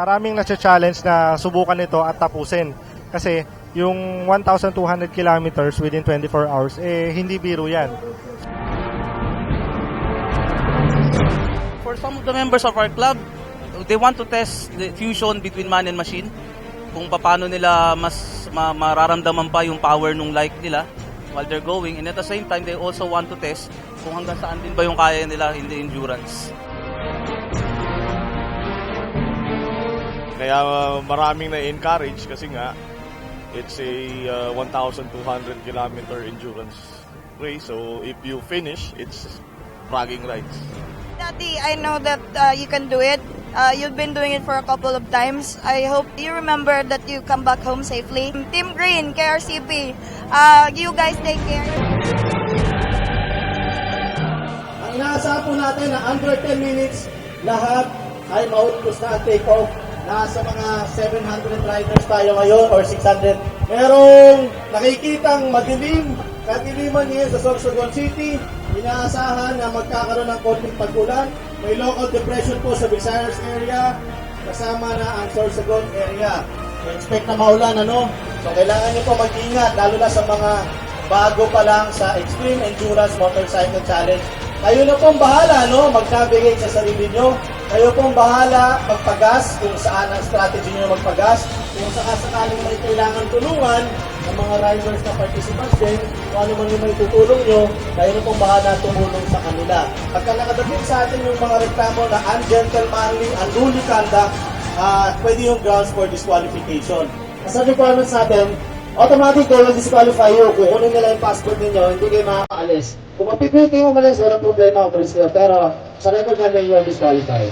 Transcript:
Maraming na-challenge na subukan ito at tapusin. Kasi yung 1,200 kilometers within 24 hours, hindi biro yan. For some of the members of our club, they want to test the fusion between man and machine. Kung paano nila mas mararamdaman pa yung power nung light nila while they're going. And at the same time, they also want to test kung hanggang saan din ba yung kaya nila in the endurance. Kaya maraming na-encourage kasi nga it's a 1,200 kilometer endurance race. So if you finish, it's bragging rights. Daddy, I know that you can do it. You've been doing it for a couple of times. I hope you remember that you come back home safely. Team Green, KRCP, you guys take care. Ang inaasahan po natin na under 10 minutes, lahat ay mautpos na ang take-off. Nasa mga 700 riders tayo ngayon or 600. Merong nakikitang madilim, kadiliman ngayon sa Sorsogon City. Inaasahan na magkakaroon ng konting pag-ulan. May local depression po sa Visayas area, kasama na ang Sorsogon area. Expect na maulan, ano? So kailangan niyo po mag-ingat, lalo na sa mga bago pa lang sa Extreme Endurance Motorcycle Challenge. Kayo na pong bahala, no? Mag-navigate sa sarili nyo. Kayo pong bahala magpagas kung saan ang strategy nyo magpagas. Kung sakaling may kailangan tulungan ng mga riders na participants din, kung ano man yung may tutulong nyo, kayo na pong bahala tumulong sa kanila. Pagka nakadating sa atin yung mga reklamo na ungentlemanly, unruly conduct, pwede yung grounds for disqualification. Sa requirements natin, automatic they will disqualify you. Kung kunin nila yung passport ninyo, hindi kayo makakaalis. Kung mapipilit kayo umalis, walang problema, pero sa record na yung disqualify.